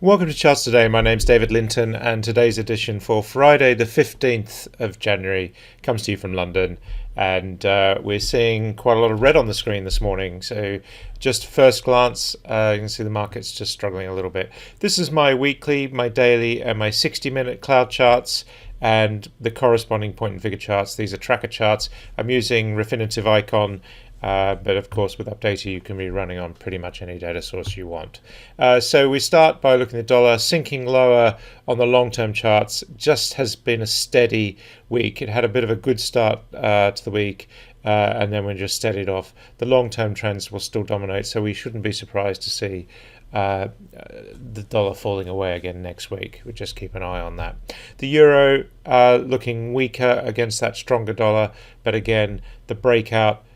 Welcome to Charts Today. My name's David Linton, and today's edition for Friday, the 15th of January, comes to you from London. And we're seeing quite a lot of red on the screen this morning. So, just first glance, you can see the market's just struggling a little bit. This is my weekly, my daily, and my 60-minute cloud charts, and the corresponding point and figure charts. These are tracker charts. I'm using Refinitiv Icon. But of course, with Updata, you can be running on pretty much any data source you want. So we start by looking at the dollar sinking lower on the long-term charts. Just has been a steady week. It had a bit of a good start to the week, and then we just steadied off. The long-term trends will still dominate, so we shouldn't be surprised to see the dollar falling away again next week. We'll just keep an eye on that. The euro looking weaker against that stronger dollar, but again, the breakout,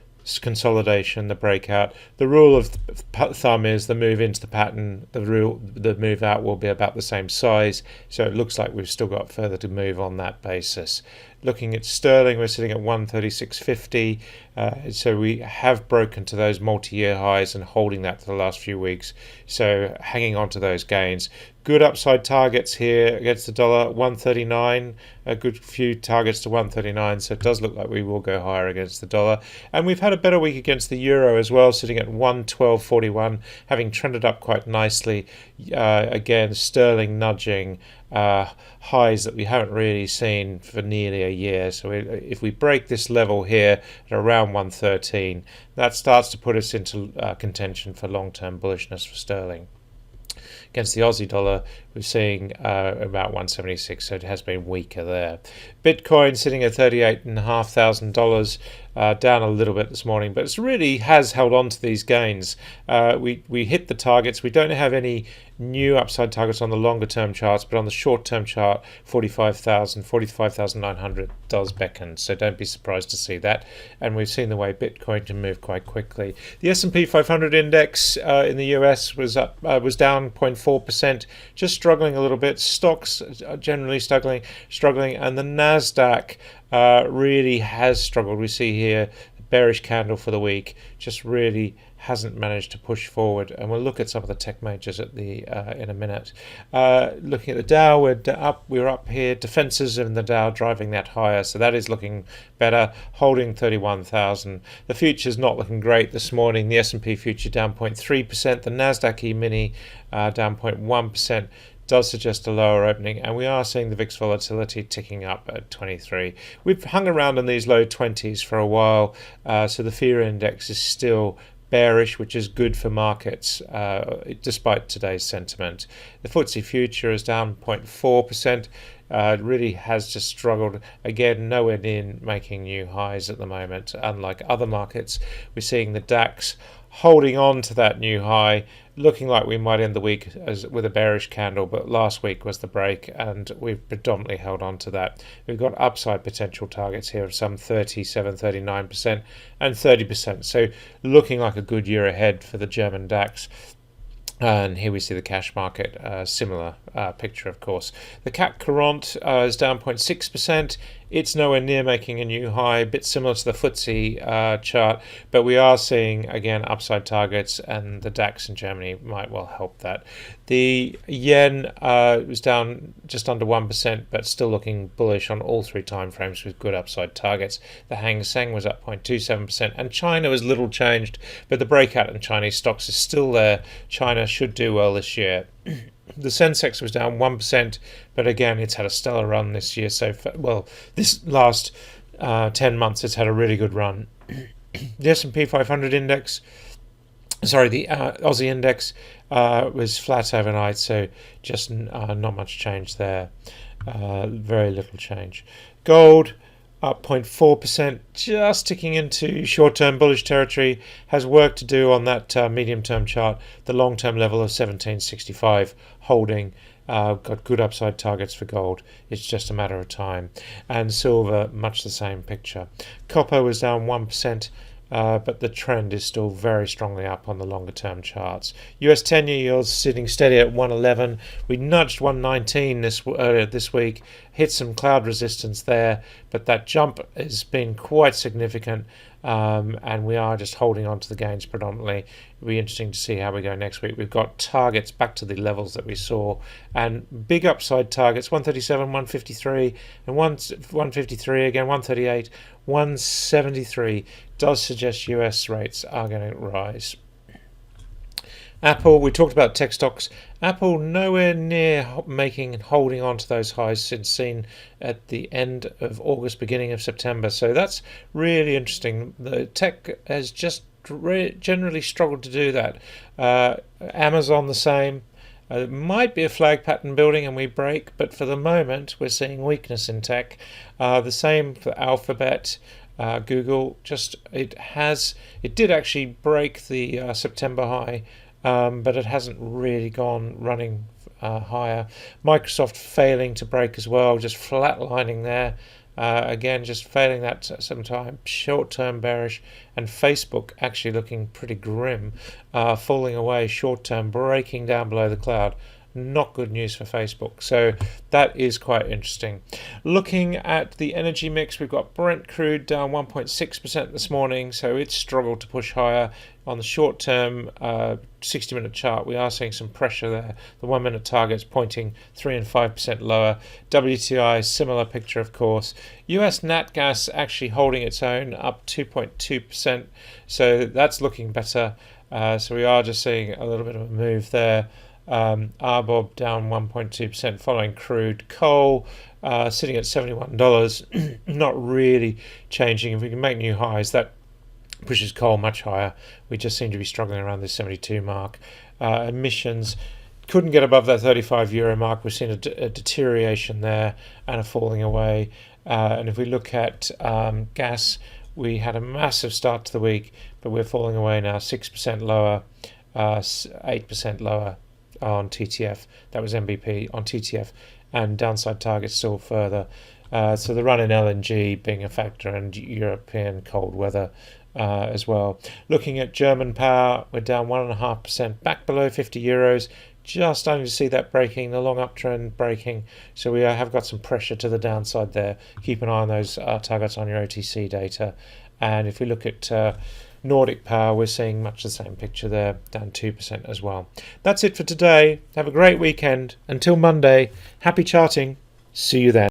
consolidation, the breakout. The rule of thumb is the move into the pattern, the move out will be about the same size. So it looks like we've still got further to move on that basis. Looking at sterling, we're sitting at 136.50. So we have broken to those multi-year highs and holding that for the last few weeks. So hanging on to those gains. Good upside targets here against the dollar, 139, a good few targets to 139, so it does look like we will go higher against the dollar. And we've had a better week against the euro as well, sitting at 112.41, having trended up quite nicely. Again, sterling nudging highs that we haven't really seen for nearly a year. So if we break this level here at around 113, that starts to put us into contention for long-term bullishness for sterling. Against the Aussie dollar, we're seeing about 176, so it has been weaker there. Bitcoin sitting at $38,500, down a little bit this morning, but it really has held on to these gains. We hit the targets. We don't have any new upside targets on the longer term charts, but on the short term chart, 45,900 does beckon, so don't be surprised to see that. And we've seen the way Bitcoin can move quite quickly. The S&P 500 index in the US was down 0.4%, just struggling a little bit. Stocks are generally struggling, and the Nasdaq really has struggled. We see here the bearish candle for the week, just really hasn't managed to push forward, and we'll look at some of the tech majors at the in a minute. Looking at the Dow, we're up here. Defenses in the Dow driving that higher, so that is looking better, holding 31,000. The future's not looking great this morning. The S&P future down 0.3%, the Nasdaq E-mini down 0.1%. Does suggest a lower opening, and we are seeing the VIX volatility ticking up at 23. We've hung around in these low 20s for a while, so the fear index is still bearish, which is good for markets despite today's sentiment. The FTSE future is down 0.4%. It really has just struggled. Again, nowhere near making new highs at the moment. Unlike other markets, we're seeing the DAX holding on to that new high, looking like we might end the week with a bearish candle, but last week was the break, and we've predominantly held on to that. We've got upside potential targets here of some 37, 39%, and 30%. So looking like a good year ahead for the German DAX. And here we see the cash market, similar picture, of course. The CAC Courant is down 0.6%. It's nowhere near making a new high, a bit similar to the FTSE chart, but we are seeing, again, upside targets, and the DAX in Germany might well help that. The yen was down just under 1%, but still looking bullish on all three timeframes with good upside targets. The Hang Seng was up 0.27%, and China was little changed, but the breakout in Chinese stocks is still there. China should do well this year. The Sensex was down 1%, but again, it's had a stellar run this year. This last 10 months, it's had a really good run. The S&P 500 index, the Aussie index was flat overnight, so just not much change there. Very little change. Gold up 0.4%, just ticking into short-term bullish territory, has work to do on that medium-term chart. The long-term level of 1765 holding, got good upside targets for gold. It's just a matter of time. And silver, much the same picture. Copper was down 1%. But the trend is still very strongly up on the longer term charts. US 10-year yields sitting steady at 111. We nudged 119 this week, hit some cloud resistance there, but that jump has been quite significant. and we are just holding on to the gains predominantly. It'll be interesting to see how we go next week. We've got targets back to the levels that we saw, and big upside targets: 137, 153, and 153 again, 138, 173 does suggest US rates are going to rise. Apple, we talked about tech stocks. Apple nowhere near holding on to those highs since seen at the end of August, beginning of September. So that's really interesting. The tech has just generally struggled to do that. Amazon the same. It might be a flag pattern building and we break, but for the moment we're seeing weakness in tech. The same for Alphabet. Google, it did actually break the September high, but it hasn't really gone running higher. Microsoft failing to break as well, just flatlining there. Again, just failing that sometime. Short-term bearish, and Facebook actually looking pretty grim, falling away short-term, breaking down below the cloud. Not good news for Facebook. So that is quite interesting. Looking at the energy mix, we've got Brent crude down 1.6% this morning, so it's struggled to push higher. On the short term 60-minute chart, we are seeing some pressure there. The 1 minute target's pointing 3 and 5% lower. WTI, similar picture, of course. US nat gas actually holding its own, up 2.2%, so that's looking better. So we are just seeing a little bit of a move there. RBOB down 1.2% following crude. Coal sitting at $71, not really changing. If we can make new highs, that pushes coal much higher. We just seem to be struggling around the 72 mark. Emissions couldn't get above that 35 euro mark. We've seen a deterioration there and a falling away. And if we look at gas, we had a massive start to the week, but we're falling away now, 6% lower, 8% lower on TTF. That was MBP on TTF, and downside targets still further. So the run in LNG being a factor, and European cold weather as well. Looking at German power, we're down 1.5%, back below 50 euros. Just starting to see that breaking, the long uptrend breaking. So we have got some pressure to the downside there. Keep an eye on those targets on your OTC data. And if we look at Nordic Power, we're seeing much the same picture there, down 2% as well. That's it for today. Have a great weekend. Until Monday, happy charting. See you then.